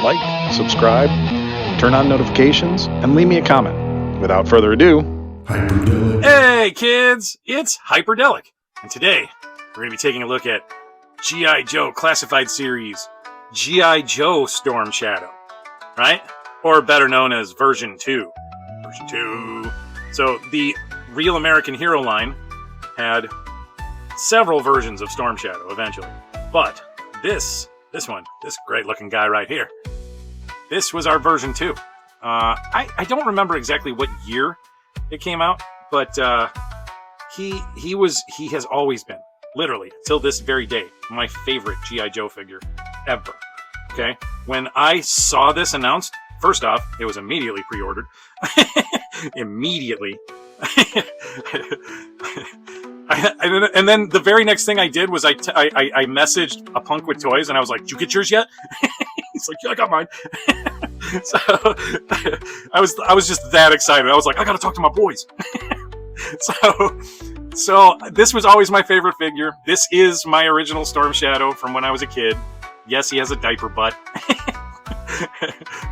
like, subscribe, turn on notifications, and leave me a comment. Without further ado, Hyperdellic. Hey kids, it's Hyperdellic, and today we're going to be taking a look at G.I. Joe Classified Series G.I. Joe Storm Shadow, right? Or better known as version 2. Version 2. So the Real American Hero line had several versions of Storm Shadow eventually, but this great looking guy right here, this was our version 2. I don't remember exactly what year it came out, but he has always been, literally till this very day, my favorite G.I. Joe figure ever. Okay, when I saw this announced, first off, it was immediately pre-ordered. Immediately. And then the very next thing I did was I messaged a punk with toys, and I was like, "Did you get yours yet?" He's like, "Yeah, I got mine." So I was just that excited. I was like, "I gotta talk to my boys." So this was always my favorite figure. This is my original Storm Shadow from when I was a kid. Yes, he has a diaper butt.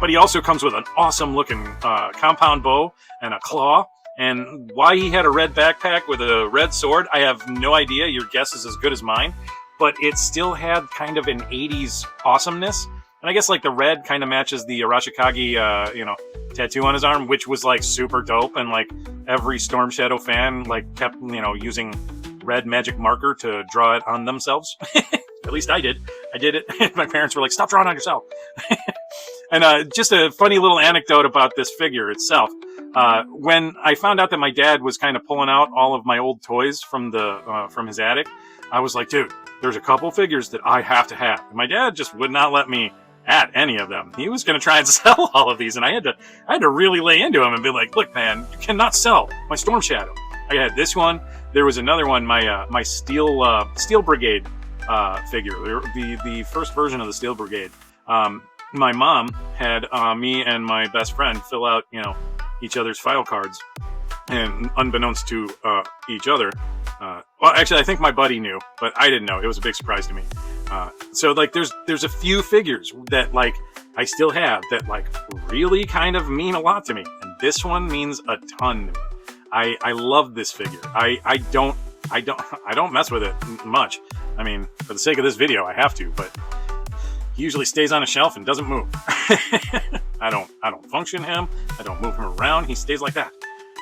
But he also comes with an awesome looking compound bow and a claw. And why he had a red backpack with a red sword, I have no idea. Your guess is as good as mine. But it still had kind of an 80s awesomeness. And I guess like the red kind of matches the Arashikage, tattoo on his arm, which was like super dope. And like every Storm Shadow fan like kept, using red magic marker to draw it on themselves. At least I did. I did it. My parents were like, "Stop drawing on yourself." And just a funny little anecdote about this figure itself. When I found out that my dad was kind of pulling out all of my old toys from his attic, I was like, "Dude, there's a couple figures that I have to have." And my dad just would not let me at any of them. He was going to try and sell all of these, and I had to really lay into him and be like, "Look, man, you cannot sell my Storm Shadow." I had this one. There was another one, my Steel Brigade figure, the first version of the Steel Brigade. My mom had me and my best friend fill out, each other's file cards, and unbeknownst to each other, well, actually, I think my buddy knew, but I didn't know. It was a big surprise to me. So like, there's a few figures that like I still have that like really kind of mean a lot to me, and this one means a ton to me. I love this figure. I don't mess with it much. I mean, for the sake of this video, I have to, but he usually stays on a shelf and doesn't move. I don't function him. I don't move him around. He stays like that.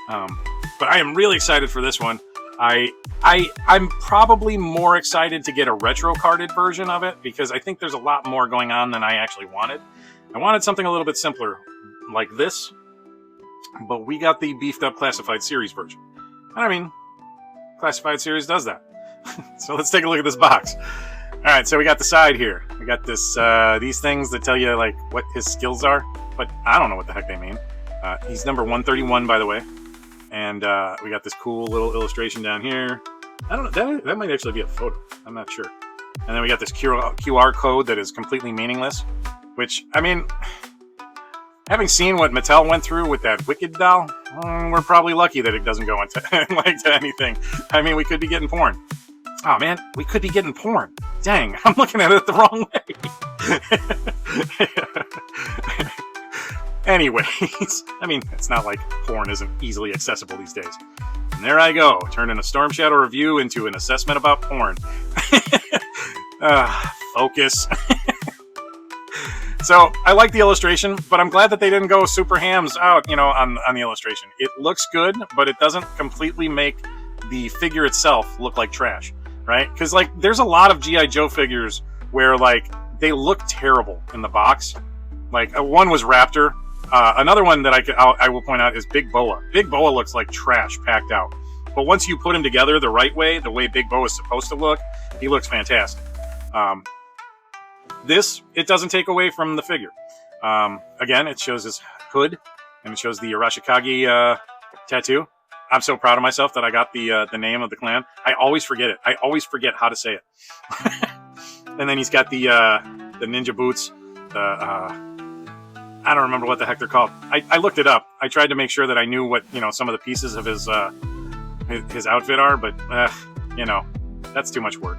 But I am really excited for this one. I'm probably more excited to get a retro carded version of it because I think there's a lot more going on than I actually wanted. I wanted something a little bit simpler like this, but we got the beefed up Classified Series version. I mean, Classified Series does that. So let's take a look at this box. All right, so we got the side here. We got this these things that tell you like what his skills are, but I don't know what the heck they mean. He's number 131, by the way, and we got this cool little illustration down here. I don't know. That might actually be a photo. I'm not sure. And then we got this QR code that is completely meaningless. Which, I mean, having seen what Mattel went through with that Wicked doll, we're probably lucky that it doesn't go into to anything. I mean, we could be getting porn. Oh man, we could be getting porn. Dang, I'm looking at it the wrong way. Anyways, I mean, it's not like porn isn't easily accessible these days. And there I go, turning a Storm Shadow review into an assessment about porn. Focus. So, I like the illustration, but I'm glad that they didn't go super hams out, on the illustration. It looks good, but it doesn't completely make the figure itself look like trash. Right? Because, like, there's a lot of G.I. Joe figures where, like, they look terrible in the box. Like, one was Raptor. Another one that I will point out is Big Boa. Big Boa looks like trash packed out. But once you put him together the right way, the way Big Boa is supposed to look, he looks fantastic. This, it doesn't take away from the figure. Again, it shows his hood, and it shows the Arashikage tattoo. I'm so proud of myself that I got the name of the clan. I always forget it. I always forget how to say it. And then he's got the ninja boots. I don't remember what the heck they're called. I looked it up. I tried to make sure that I knew what some of the pieces of his outfit are, but that's too much work.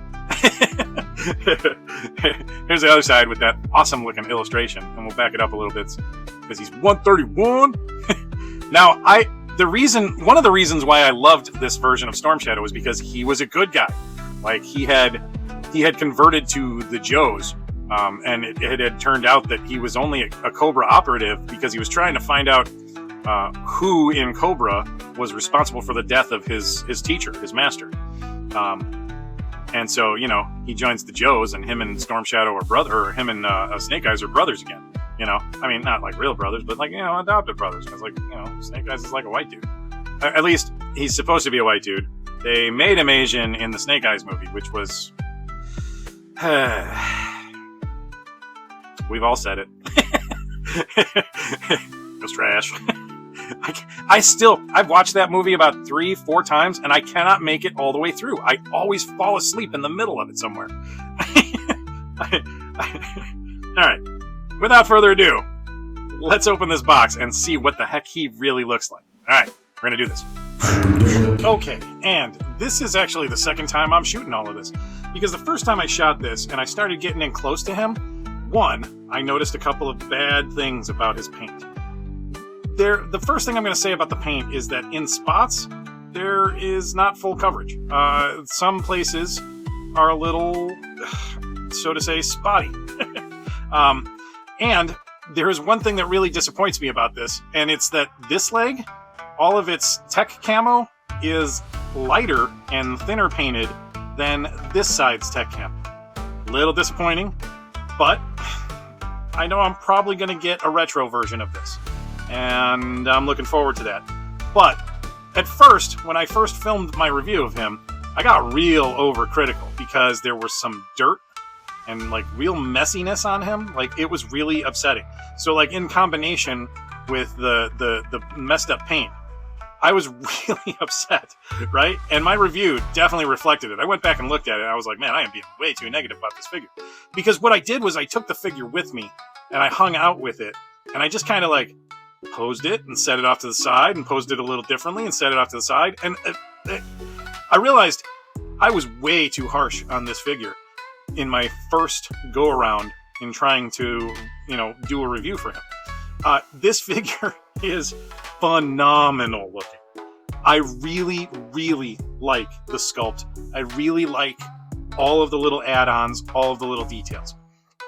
Here's the other side with that awesome looking illustration, and we'll back it up a little bit because he's 131. Now, one of the reasons why I loved this version of Storm Shadow was because he was a good guy. Like he had converted to the Joes, and it had turned out that he was only a Cobra operative because he was trying to find out who in Cobra was responsible for the death of his teacher, his master. And so, he joins the Joes, and him and Storm Shadow are brother, or him and Snake Eyes are brothers again. I mean, not like real brothers, but like, adopted brothers. Because like, Snake Eyes is like a white dude. At least he's supposed to be a white dude. They made him Asian in the Snake Eyes movie, which was... We've all said it. It was trash. I've watched that movie about 3-4 times, and I cannot make it all the way through. I always fall asleep in the middle of it somewhere. All right. Without further ado, let's open this box and see what the heck he really looks like. All right, we're going to do this. Okay, and this is actually the second time I'm shooting all of this. Because the first time I shot this and I started getting in close to him, one, I noticed a couple of bad things about his paint. The first thing I'm going to say about the paint is that in spots, there is not full coverage. Some places are a little, so to say, spotty. And there is one thing that really disappoints me about this, and it's that this leg, all of its tech camo is lighter and thinner painted than this side's tech camo. Little disappointing, but I know I'm probably going to get a retro version of this, and I'm looking forward to that. But at first, when I first filmed my review of him, I got real overcritical because there was some dirt and like real messiness on him. Like it was really upsetting. So like in combination with the messed up paint, I was really upset, right? And my review definitely reflected it. I went back and looked at it, and I was like, man, I am being way too negative about this figure. Because what I did was I took the figure with me, and I hung out with it, and I just kind of like posed it and set it off to the side, and posed it a little differently and set it off to the side. And I realized I was way too harsh on this figure in my first go-around in trying to, do a review for him. This figure is phenomenal looking. I really, really like the sculpt. I really like all of the little add-ons, all of the little details.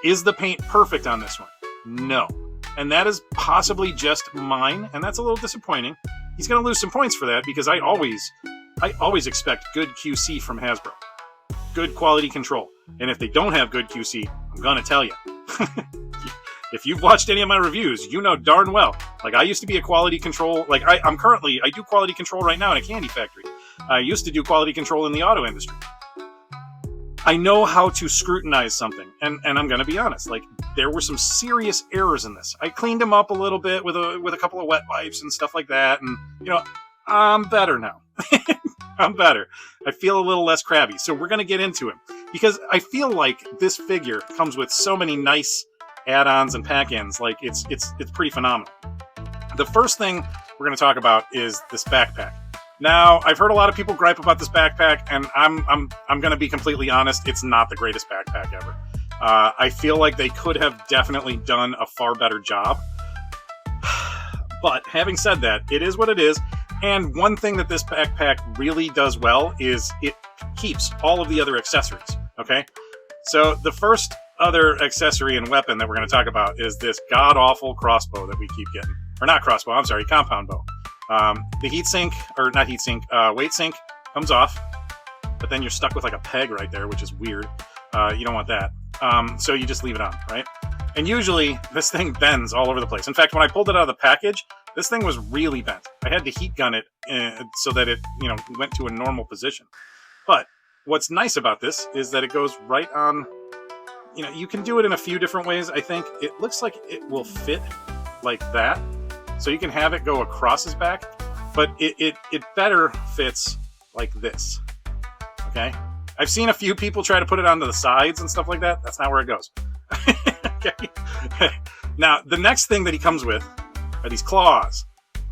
Is the paint perfect on this one? No. And that is possibly just mine, and that's a little disappointing. He's going to lose some points for that because I always expect good QC from Hasbro. Good quality control. And if they don't have good QC, I'm going to tell you. If you've watched any of my reviews, you know darn well. Like, I used to be a quality control... Like, I do quality control right now in a candy factory. I used to do quality control in the auto industry. I know how to scrutinize something. And I'm going to be honest. Like, there were some serious errors in this. I cleaned them up a little bit with a couple of wet wipes and stuff like that. And, I'm better now. I'm better. I feel a little less crabby. So we're going to get into him. Because I feel like this figure comes with so many nice add-ons and pack-ins. Like it's pretty phenomenal. The first thing we're going to talk about is this backpack. Now, I've heard a lot of people gripe about this backpack, and I'm going to be completely honest. It's not the greatest backpack ever. I feel like they could have definitely done a far better job. But having said that, it is what it is. And one thing that this backpack really does well is it keeps all of the other accessories. Okay, so the first other accessory and weapon that we're going to talk about is this god-awful crossbow that we keep getting. Or not crossbow, I'm sorry, compound bow. The weight sink comes off, but then you're stuck with like a peg right there, which is weird. You don't want that. So you just leave it on, right? And usually this thing bends all over the place. In fact, when I pulled it out of the package, this thing was really bent. I had to heat gun it so that it, went to a normal position. But what's nice about this is that it goes right on. You can do it in a few different ways. I think it looks like it will fit like that. So you can have it go across his back, but it better fits like this. Okay? I've seen a few people try to put it onto the sides and stuff like that. That's not where it goes. Okay? Now, the next thing that he comes with are these claws.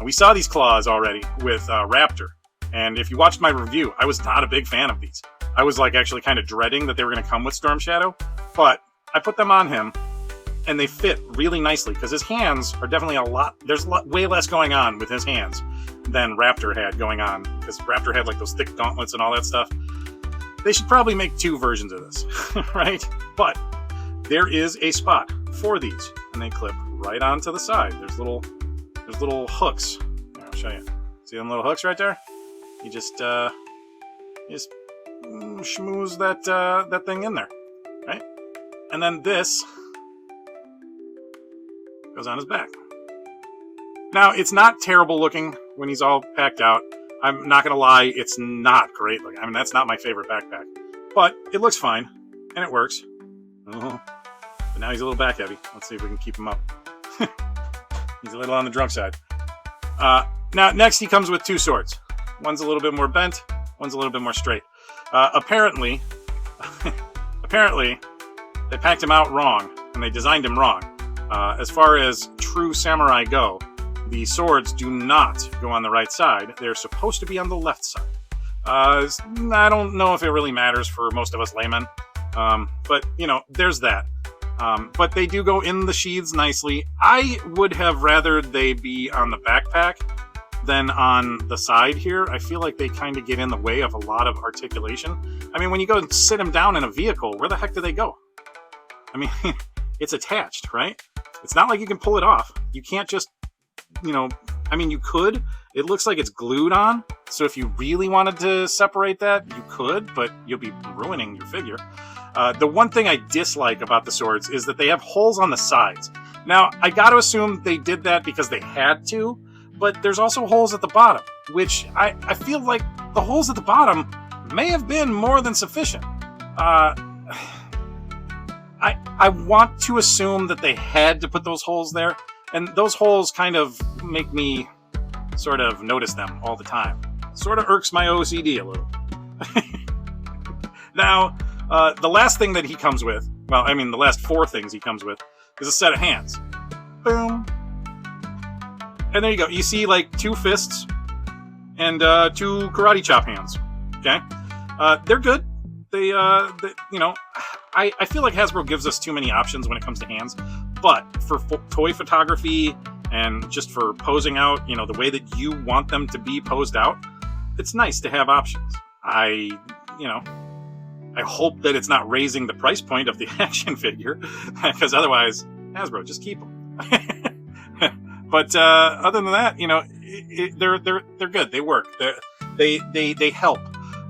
We saw these claws already with Raptor. And if you watched my review, I was not a big fan of these. I was like actually kind of dreading that they were going to come with Storm Shadow, but I put them on him and they fit really nicely because his hands are definitely there's way less going on with his hands than Raptor had going on, because Raptor had like those thick gauntlets and all that stuff. They should probably make 2 versions of this, right? But there is a spot for these, and they clip right onto the side. There's little hooks. Here, I'll show you. See them little hooks right there? You just schmooze that thing in there, right? And then this goes on his back. Now, it's not terrible looking when he's all packed out. I'm not going to lie, it's not great looking. I mean, that's not my favorite backpack. But it looks fine, and it works. But now he's a little back heavy. Let's see if we can keep him up. He's a little on the drunk side. Now, next he comes with 2 swords. One's a little bit more bent, one's a little bit more straight. Apparently, they packed him out wrong, and they designed him wrong. As far as true samurai go, the swords do not go on the right side. They're supposed to be on the left side. I don't know if it really matters for most of us laymen, but, you know, there's that. But they do go in the sheaths nicely. I would have rather they be on the backpack than on the side here. I feel like they kind of get in the way of a lot of articulation. I mean, when you go and sit them down in a vehicle, where the heck do they go? I mean, it's attached, right? It's not like you can pull it off. You can't just, you know, I mean, you could. It looks like it's glued on. So if you really wanted to separate that, you could, but you'll be ruining your figure. The one thing I dislike about the swords is that they have holes on the sides. Now, I got to assume they did that because they had to, but there's also holes at the bottom, which I feel like the holes at the bottom may have been more than sufficient. I want to assume that they had to put those holes there, and those holes kind of make me sort of notice them all the time. Sort of irks my OCD a little. Now, the last thing that he comes with, well, I mean, the last 4 things he comes with, is a set of hands. Boom. And there you go. You see, like, 2 fists and 2 karate chop hands. Okay? They're good. They you know, I feel like Hasbro gives us too many options when it comes to hands, but for toy photography and just for posing out, you know, the way that you want them to be posed out, it's nice to have options. I hope that it's not raising the price point of the action figure, because otherwise, Hasbro, just keep them. But other than that, you know, they're good. They work. They help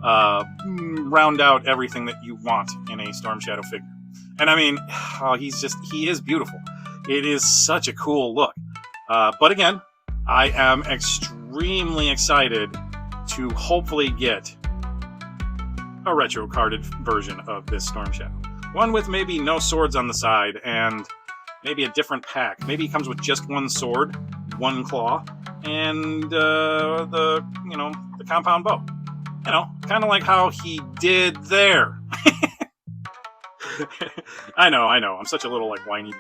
round out everything that you want in a Storm Shadow figure. And I mean, he is beautiful. It is such a cool look. But again, I am extremely excited to hopefully get a retro carded version of this Storm Shadow. One with maybe no swords on the side and maybe a different pack. Maybe it comes with just 1 sword, 1 claw, and the compound bow. You know, kind of like how he did there. I know. I'm such a little, like, whiny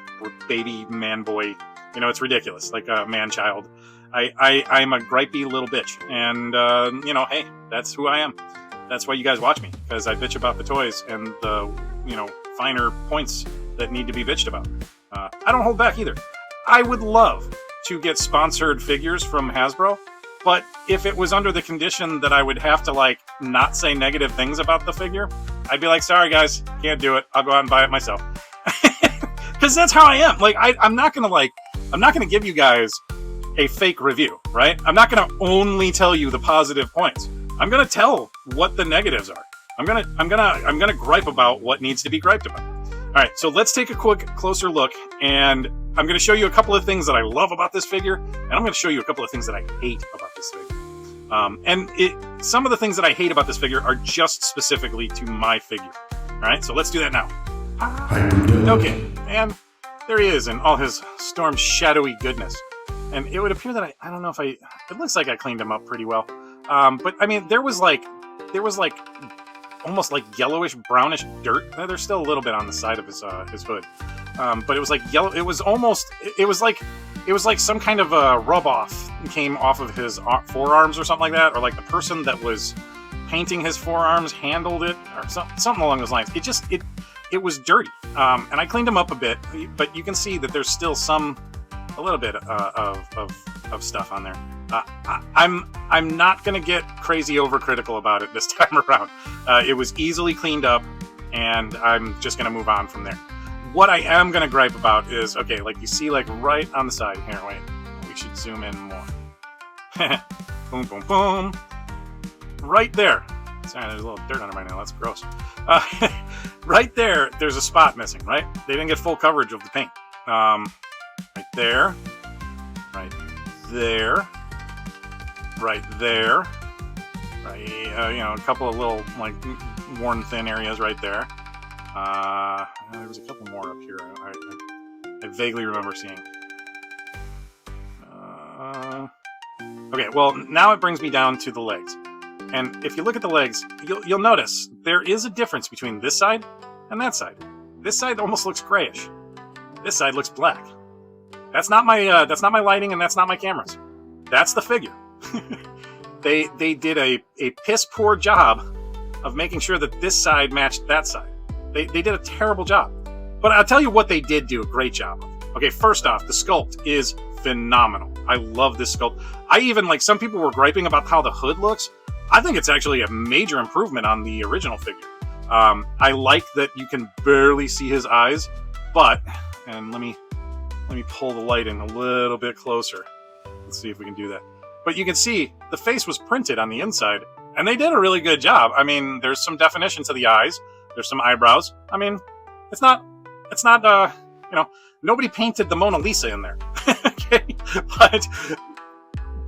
baby man boy. You know, it's ridiculous. Like a man-child. I'm a gripey little bitch. And, you know, hey, that's who I am. That's why you guys watch me. Because I bitch about the toys and the, you know, finer points that need to be bitched about. I don't hold back either. I would love to get sponsored figures from Hasbro. But if it was under the condition that I would have to, like, not say negative things about the figure, I'd be like, sorry, guys, can't do it. I'll go out and buy it myself. Because that's how I am. Like, I'm not going to give you guys a fake review, right? I'm not going to only tell you the positive points. I'm going to tell what the negatives are. I'm going to gripe about what needs to be griped about. All right, so let's take a quick, closer look, and I'm going to show you a couple of things that I love about this figure, and I'm going to show you a couple of things that I hate about this figure. Some of the things that I hate about this figure are just specifically to my figure. All right, so let's do that now. Okay, and there he is in all his Storm Shadowy goodness. And it would appear that I don't know if it looks like I cleaned him up pretty well. But I mean, there was like almost like yellowish brownish dirt. There's still a little bit on the side of his hood, but it was like yellow. It was like some kind of a rub off came off of his forearms or something like that, or like the person that was painting his forearms handled it, or something along those lines. It was dirty, and I cleaned him up a bit, but you can see that there's still a little bit of stuff on there. I'm not gonna get crazy overcritical about it this time around. It was easily cleaned up, and I'm just gonna move on from there. What I am gonna gripe about is, okay, like you see, like right on the side here. Wait, we should zoom in more. Boom, boom, boom. Right there. Sorry, there's a little dirt under my nail. That's gross. Right there, there's a spot missing, right? They didn't get full coverage of the paint. Right there. Right there. Right there. Right, a couple of little, like, worn thin areas right there. There was a couple more up here. I vaguely remember seeing. Okay, well, now it brings me down to the legs. And if you look at the legs, you'll notice there is a difference between this side and that side. This side almost looks grayish. This side looks black. That's not my lighting, and that's not my cameras. That's the figure. They did a piss poor job of making sure that this side matched that side. They did a terrible job. But I'll tell you what they did do a great job of. Okay, first off, the sculpt is phenomenal. I love this sculpt. I even, like, some people were griping about how the hood looks. I think it's actually a major improvement on the original figure. I like that you can barely see his eyes, but, and let me pull the light in a little bit closer. Let's see if we can do that. But you can see the face was printed on the inside, and they did a really good job. I mean, there's some definition to the eyes. There's some eyebrows. I mean, it's not, nobody painted the Mona Lisa in there. Okay?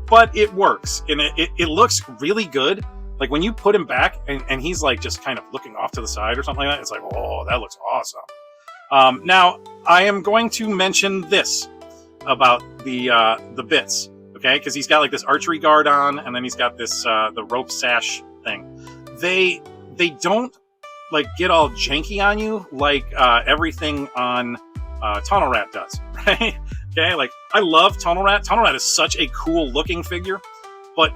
But it works, and it looks really good. Like, when you put him back, and he's, like, just kind of looking off to the side or something like that, it's like, oh, that looks awesome. Now, I am going to mention this about the bits, okay? Because he's got, like, this archery guard on, and then he's got this the rope sash thing. They don't, like, get all janky on you like everything on Tunnel Rat does, right? Okay, like, I love Tunnel Rat. Tunnel Rat is such a cool looking figure, but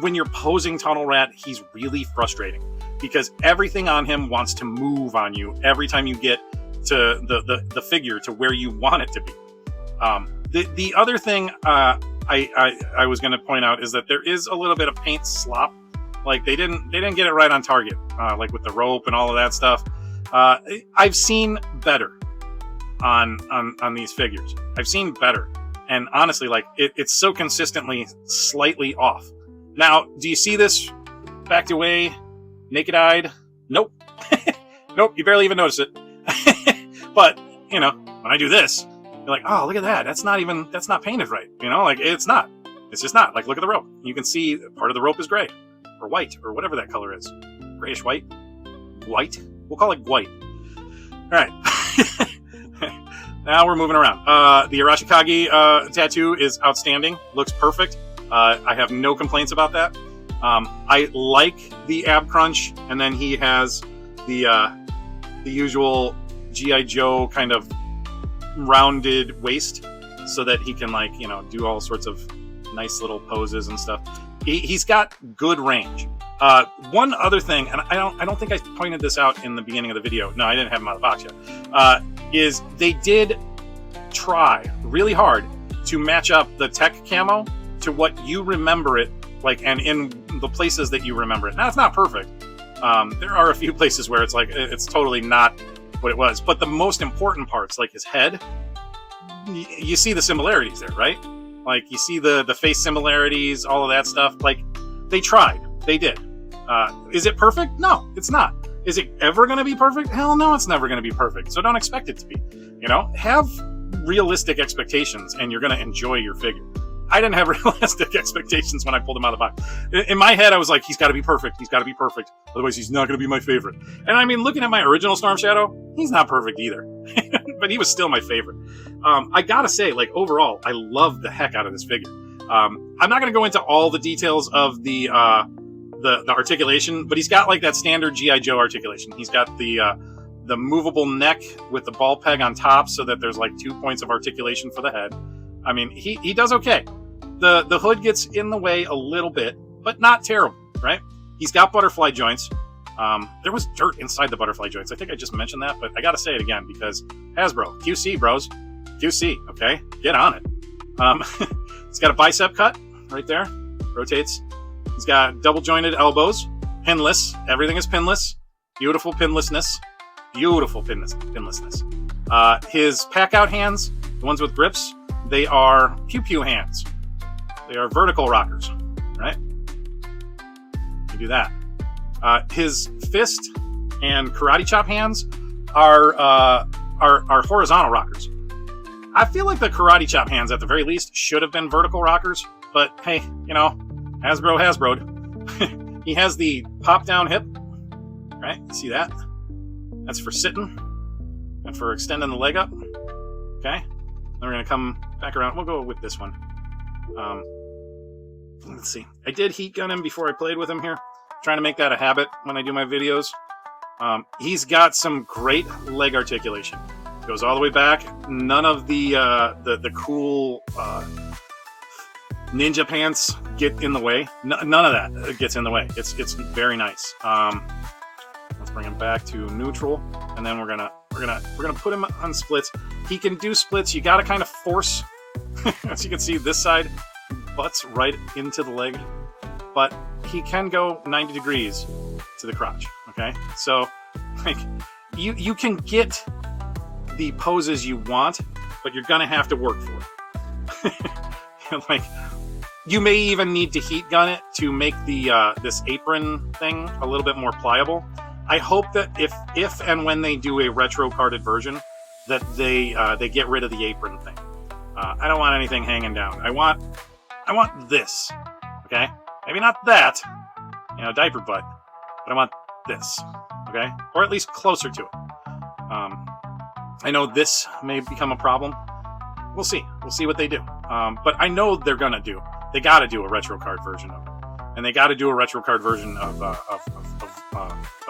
when you're posing Tunnel Rat, he's really frustrating because everything on him wants to move on you every time you get to the figure to where you want it to be. The other thing I was going to point out is that there is a little bit of paint slop. Like, they didn't get it right on target, like with the rope and all of that stuff. I've seen better on these figures. I've seen better, and honestly, like, it's so consistently slightly off. Now, do you see this backed away, naked-eyed? Nope. Nope, you barely even notice it. But, when I do this, you're like, oh, look at that. That's not painted right. Like, it's not. It's just not. Like, look at the rope. You can see part of the rope is gray, or white, or whatever that color is. Grayish white? White? We'll call it white. All right. Now we're moving around. The Arashikage tattoo is outstanding. Looks perfect. I have no complaints about that. I like the ab crunch, and then he has the usual G.I. Joe kind of rounded waist, so that he can, like, do all sorts of nice little poses and stuff. He's got good range. One other thing, and I don't think I pointed this out in the beginning of the video. No, I didn't have him out of the box yet. Is they did try really hard to match up the tech camo to what you remember it like, and in the places that you remember it. Now, it's not perfect. There are a few places where it's like it's totally not what it was, but the most important parts, like his head, you see the similarities there, right? Like, you see the face similarities, all of that stuff. Like, they tried. They did. Is it perfect? No, it's not. Is it ever going to be perfect? Hell no, it's never going to be perfect. So don't expect it to be. Have realistic expectations, and you're going to enjoy your figure. I didn't have realistic expectations when I pulled him out of the box. In my head, I was like, he's got to be perfect. He's got to be perfect. Otherwise, he's not going to be my favorite. And I mean, looking at my original Storm Shadow, he's not perfect either. But he was still my favorite. I got to say, like, overall, I love the heck out of this figure. I'm not going to go into all the details of the articulation, but he's got, like, that standard G.I. Joe articulation. He's got the movable neck with the ball peg on top, so that there's, like, 2 points of articulation for the head. I mean, he does okay. The hood gets in the way a little bit, but not terrible, right? He's got butterfly joints. There was dirt inside the butterfly joints. I think I just mentioned that, but I gotta say it again because Hasbro, QC, bros. QC, okay? Get on it. He's got a bicep cut right there. Rotates. He's got double jointed elbows. Pinless. Everything is pinless. Beautiful pinlessness. Beautiful pinlessness. His pack-out hands, the ones with grips, they are pew-pew hands. They are vertical rockers, right? You do that. His fist and karate chop hands are horizontal rockers. I feel like the karate chop hands, at the very least, should have been vertical rockers. But hey, you know, Hasbro'd. He has the pop-down hip, right? You see that? That's for sitting and for extending the leg up. Okay. Then we're gonna come back around. We'll go with this one. Let's see. I did heat gun him before I played with him here. Trying to make that a habit when I do my videos. He's got some great leg articulation. Goes all the way back. None of the cool ninja pants get in the way. None of that gets in the way. It's very nice. Let's bring him back to neutral, and then we're gonna put him on splits. He can do splits. You got to kind of force. As you can see, this side butts right into the leg, but he can go 90 degrees to the crotch. Okay, so like you can get the poses you want, but you're gonna have to work for it. Like, you may even need to heat gun it to make the this apron thing a little bit more pliable. I hope that if and when they do a retro carded version, that they get rid of the apron thing. I don't want anything hanging down. I want this. Okay, maybe not that, you know, diaper butt, but I want this. Okay, or at least closer to it. I know this may become a problem. We'll see. We'll see what they do. But I know they're gonna do. They got to do a retro card version of it, and they got to do a retro card version of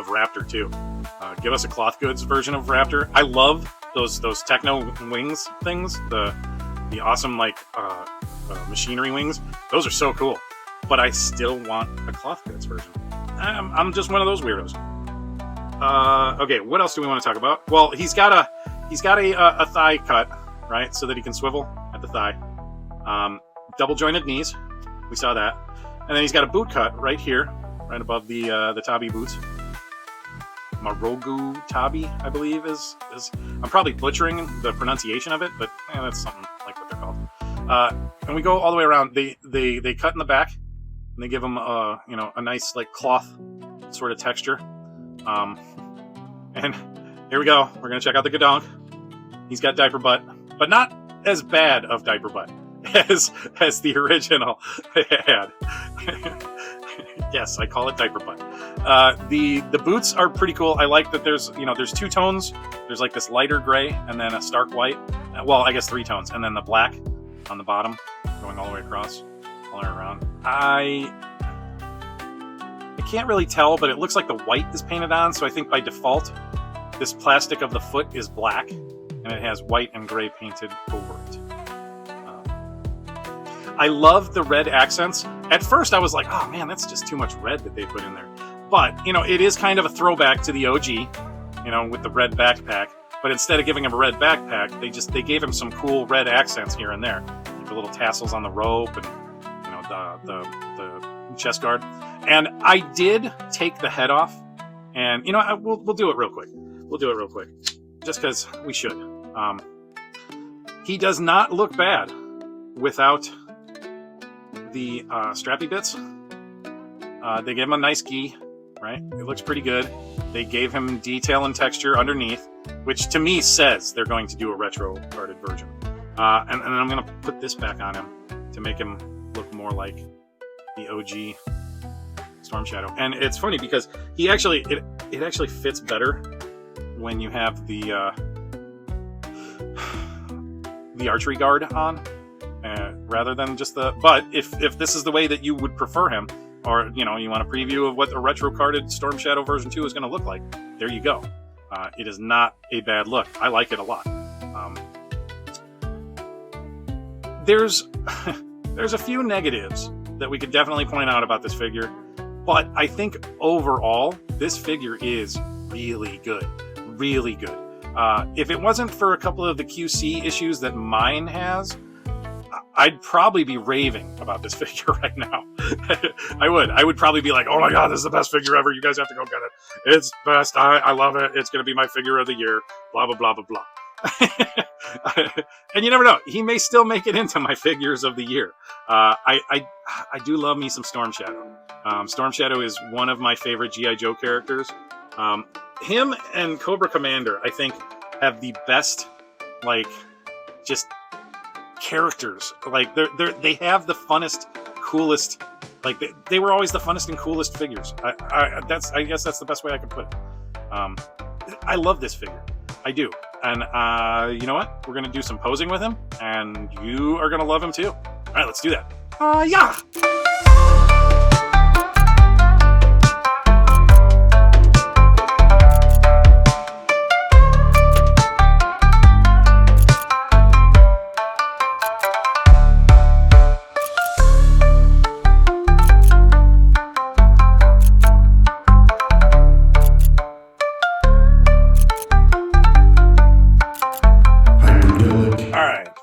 Raptor too. Give us a cloth goods version of Raptor. I love those techno wings things. The awesome like machinery wings. Those are so cool. But I still want a cloth goods version. I'm just one of those weirdos. Okay, what else do we want to talk about? Well, he's got a thigh cut, right, so that he can swivel at the thigh. Double jointed knees, we saw that, and then he's got a boot cut right here, right above the Tabi boots. Marogu Tabi, I believe is. I'm probably butchering the pronunciation of it, but that's something like what they're called. And we go all the way around. They cut in the back, and they give him a nice like cloth sort of texture. And here we go. We're gonna check out the gadonk. He's got diaper butt, but not as bad of diaper butt as the original had. Yes, I call it diaper butt. The boots are pretty cool. I like that there's two tones. There's like this lighter gray and then a stark white. Well, I guess 3 tones, and then the black on the bottom going all the way across, all the way around. I can't really tell, but it looks like the white is painted on, so I think by default this plastic of the foot is black and it has white and gray painted over it. I love the red accents. At first I was like, oh man, that's just too much red that they put in there. But, it is kind of a throwback to the OG, with the red backpack. But instead of giving him a red backpack, they gave him some cool red accents here and there. Like the little tassels on the rope and, the chest guard. And I did take the head off. And, we'll do it real quick. We'll do it real quick. Just because we should. He does not look bad without the strappy bits. They gave him a nice gi, right? It looks pretty good. They gave him detail and texture underneath, which to me says they're going to do a retro carded version. And I'm going to put this back on him to make him look more like the OG Storm Shadow. And it's funny because it actually fits better when you have the archery guard on. Rather than just but if this is the way that you would prefer him, or you want a preview of what a retro carded Storm Shadow version 2 is going to look like, there you go. It is not a bad look. I like it a lot. There's a few negatives that we could definitely point out about this figure, But I think overall, this figure is really good. Really good. If it wasn't for a couple of the QC issues that mine has, I'd probably be raving about this figure right now. I would probably be like, oh my god, this is the best figure ever. You guys have to go get it. It's best. I love it. It's going to be my figure of the year. Blah, blah, blah, blah, blah. And you never know. He may still make it into my figures of the year. I do love me some Storm Shadow. Storm Shadow is one of my favorite G.I. Joe characters. Him and Cobra Commander, I think, have the best, like, just characters. Like, they have the funnest, coolest, like, they were always the funnest and coolest figures. I guess that's the best way I can put it. I love this figure. I do. And you know what? We're going to do some posing with him, and you are going to love him too. All right, let's do that. Yeah!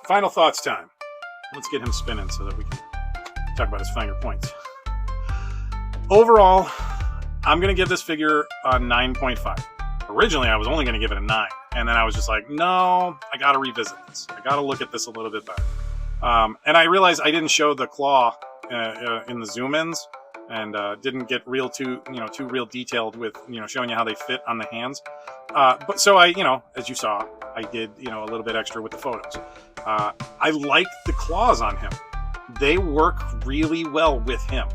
Final thoughts time. Let's get him spinning so that we can talk about his finer points. Overall, I'm going to give this figure a 9.5. Originally, I was only going to give it a 9. And then I was just like, no, I got to revisit this. I got to look at this a little bit better. And I realized I didn't show the claw in the zoom-ins and didn't get too real detailed with, showing you how they fit on the hands. But so I, as you saw, I did, a little bit extra with the photos. I like the claws on him. They work really well with him.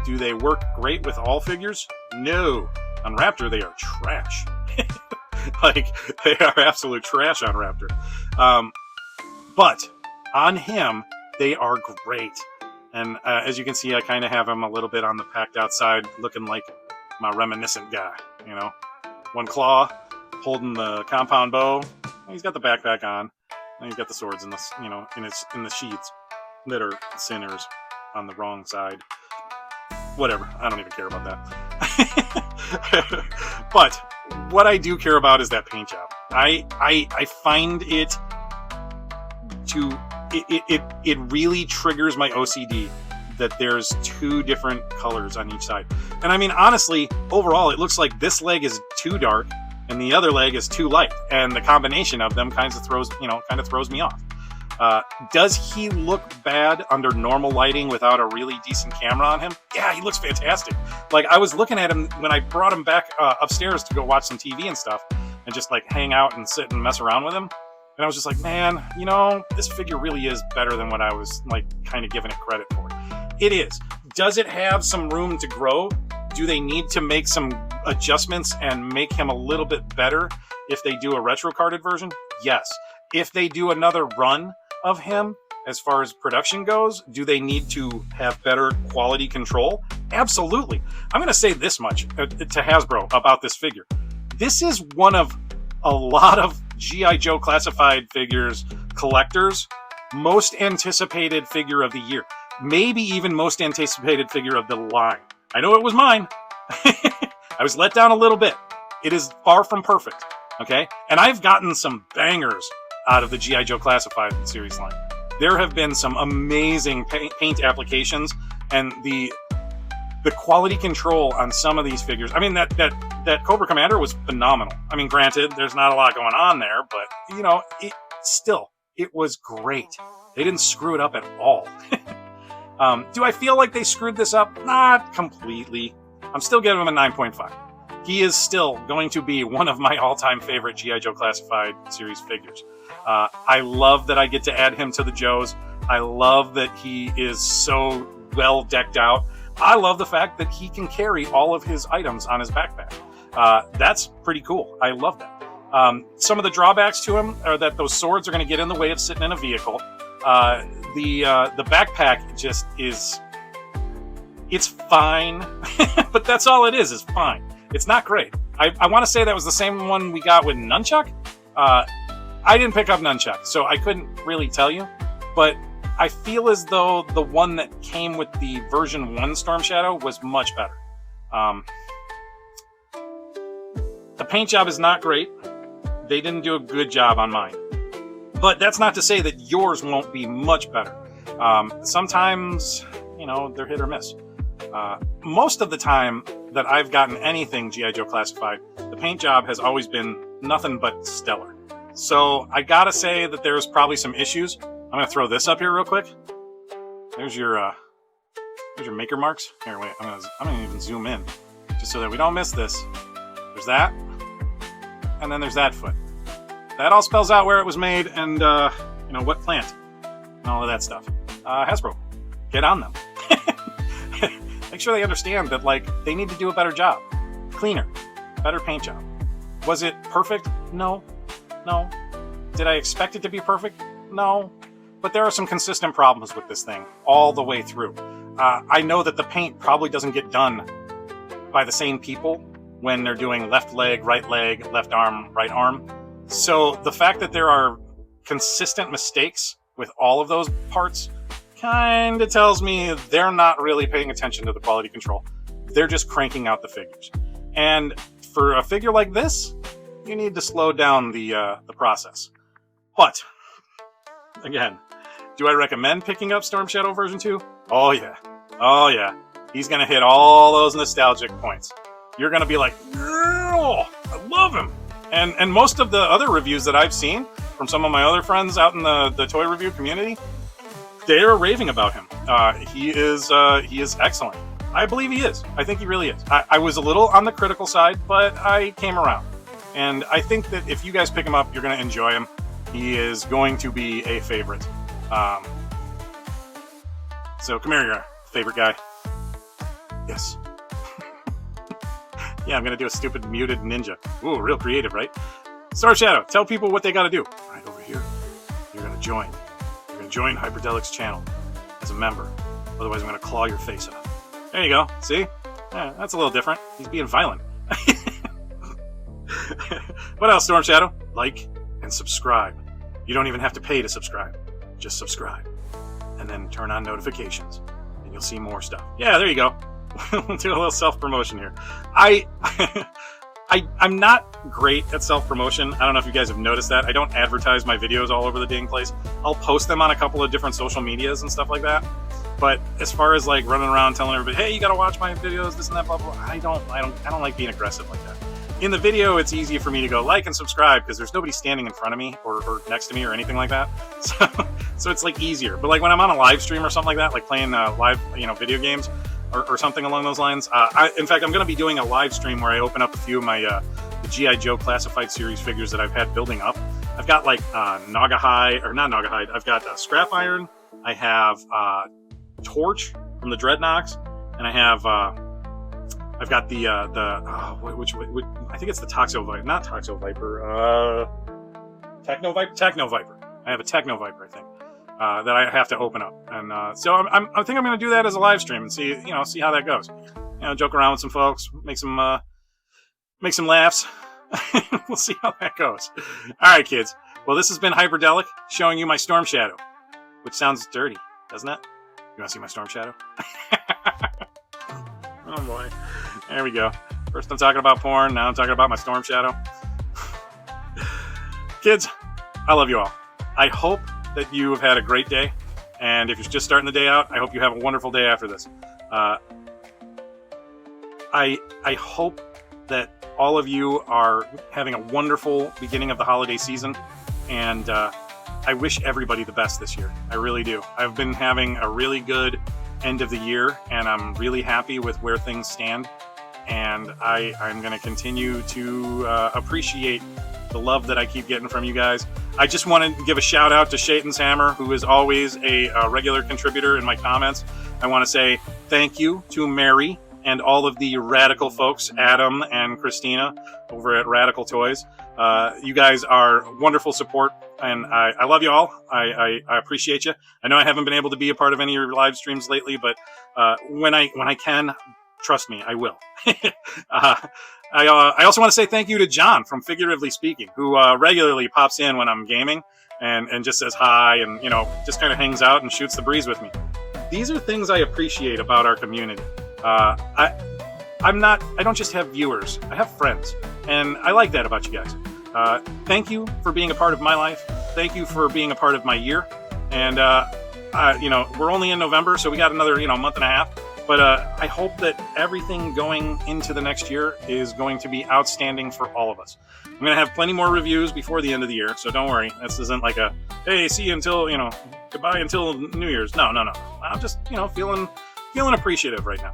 Do they work great with all figures? No. On Raptor, they are trash. Like, they are absolute trash on Raptor. But on him, they are great. And as you can see, I kind of have him a little bit on the packed outside, looking like my reminiscent guy, One claw, holding the compound bow. He's got the backpack on. And he's got the swords in the, in the sheaths that are sinners on the wrong side. Whatever. I don't even care about that. But what I do care about is that paint job. I find it really triggers my OCD that there's two different colors on each side. And I mean, honestly, overall, it looks like this leg is too dark and the other leg is too light, and the combination of them kind of throws me off. Does he look bad under normal lighting without a really decent camera on him? Yeah, he looks fantastic. Like, I was looking at him when I brought him back upstairs to go watch some TV and stuff, and just like hang out and sit and mess around with him. And I was just like, man, this figure really is better than what I was like kind of giving it credit for. It is. Does it have some room to grow? Do they need to make some adjustments and make him a little bit better if they do a retro carded version? Yes. If they do another run of him, as far as production goes, do they need to have better quality control? Absolutely. I'm going to say this much to Hasbro about this figure. This is one of a lot of G.I. Joe classified figures collectors' most anticipated figure of the year. Maybe even most anticipated figure of the line. I know it was mine. I was let down a little bit. It is far from perfect, okay? And I've gotten some bangers out of the G.I. Joe Classified series line. There have been some amazing paint applications, and the quality control on some of these figures. I mean, that Cobra Commander was phenomenal. I mean, granted, there's not a lot going on there, but, it was great. They didn't screw it up at all. Do I feel like they screwed this up? Not completely. I'm still giving him a 9.5. He is still going to be one of my all-time favorite G.I. Joe Classified series figures. I love that I get to add him to the Joes. I love that he is so well decked out. I love the fact that he can carry all of his items on his backpack. That's pretty cool. I love that. Some of the drawbacks to him are that those swords are going to get in the way of sitting in a vehicle. The backpack just is, it's fine, but that's all it is fine. It's not great. I want to say that was the same one we got with Nunchuck. I didn't pick up Nunchuck, so I couldn't really tell you, but I feel as though the one that came with the version 1 Storm Shadow was much better. The paint job is not great. They didn't do a good job on mine. But that's not to say that yours won't be much better. Sometimes, you know, they're hit or miss. Most of the time that I've gotten anything G.I. Joe classified, the paint job has always been nothing but stellar. So I gotta say that there's probably some issues. I'm gonna throw this up here real quick. There's your maker marks. Here, wait, I'm gonna even zoom in just so that we don't miss this. There's that, and then there's that foot. That all spells out where it was made and you know, what plant and all of that stuff. Hasbro, get on them. Make sure they understand that, like, they need to do a better job. Cleaner, better paint job. Was it perfect? No. No. Did I expect it to be perfect? No. But there are some consistent problems with this thing all the way through. I know that the paint probably doesn't get done by the same people when they're doing left leg, left arm, right arm. So the fact that there are consistent mistakes with all of those parts kind of tells me they're not really paying attention to the quality control. They're just cranking out the figures. And for a figure like this, you need to slow down the process. But, again, do I recommend picking up Storm Shadow version 2? Oh yeah. Oh yeah. He's going to hit all those nostalgic points. You're going to be like, oh, I love him. And most of the other reviews that I've seen from some of my other friends out in the toy review community, they are raving about him. He is excellent. I believe he is. I think he really is. I was a little on the critical side, but I came around. And I think that if you guys pick him up, you're going to enjoy him. He is going to be a favorite. So come here, your favorite guy. Yes. Yeah, I'm going to do a stupid muted ninja. Ooh, real creative, right? Storm Shadow, tell people what they got to do. Right over here. You're going to join. You're going to join Hyperdellic's channel as a member. Otherwise, I'm going to claw your face off. There you go. See? Yeah, that's a little different. He's being violent. What else, Storm Shadow? Like and subscribe. You don't even have to pay to subscribe. Just subscribe. And then turn on notifications. And you'll see more stuff. Yeah, there you go. We'll do a little self-promotion here. I'm not great at self-promotion. I don't know if you guys have noticed that. I don't advertise my videos all over the dang place. I'll post them on a couple of different social medias and stuff like that. But as far as like running around telling everybody, hey, you gotta watch my videos, this and that, blah, blah, blah, I don't like being aggressive like that. In the video, it's easy for me to go like and subscribe because there's nobody standing in front of me or next to me or anything like that. So it's like easier. But like when I'm on a live stream or something like that, like playing live, video games, or something along those lines. In fact, I'm going to be doing a live stream where I open up a few of my the G.I. Joe Classified Series figures that I've had building up. I've got like Naugahyde, or not Naugahyde, I've got Scrap Iron, I have Torch from the Dreadnoks, and I have I've got the which I think it's the Toxo Viper, not Toxo Viper, Techno Viper. I have a Techno Viper, I think. That I have to open up, and so I think I'm going to do that as a live stream and see how that goes. Joke around with some folks, make some laughs. We'll see how that goes. All right, kids. Well, this has been Hyperdellic showing you my Storm Shadow, which sounds dirty, doesn't it? You want to see my Storm Shadow? Oh boy, there we go. First I'm talking about porn, now I'm talking about my Storm Shadow. Kids, I love you all. I hope that you have had a great day, and if you're just starting the day out, I hope you have a wonderful day after this. I hope that all of you are having a wonderful beginning of the holiday season, and I wish everybody the best this year. I really do. I've been having a really good end of the year, and I'm really happy with where things stand, and I'm going to continue to appreciate the love that I keep getting from you guys. I just want to give a shout out to Shaitan's Hammer, who is always a regular contributor in my comments. I want to say thank you to Mary and all of the Radical folks, Adam and Christina over at Radical Toys. You guys are wonderful support, and I love you all. I appreciate you. I know I haven't been able to be a part of any of your live streams lately, but when I can, trust me, I will. I also want to say thank you to John from Figuratively Speaking, who regularly pops in when I'm gaming and just says hi, and just kind of hangs out and shoots the breeze with me. These are things I appreciate about our community. I don't just have viewers, I have friends, and I like that about you guys. Thank you for being a part of my life. Thank you for being a part of my year. And we're only in November, so we got another month and a half. But I hope that everything going into the next year is going to be outstanding for all of us. I'm going to have plenty more reviews before the end of the year, so don't worry. This isn't like a, hey, see you until, goodbye until New Year's. No. I'm just, feeling appreciative right now.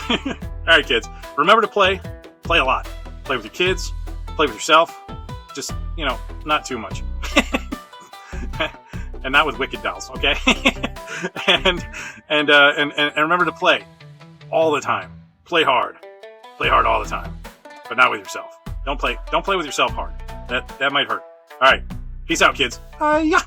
All right, kids, remember to play a lot. Play with your kids, play with yourself. Just, not too much. And not with wicked dolls, okay? and remember to play all the time. Play hard all the time, but not with yourself. Don't play with yourself hard. That might hurt. All right, peace out, kids. Hiya.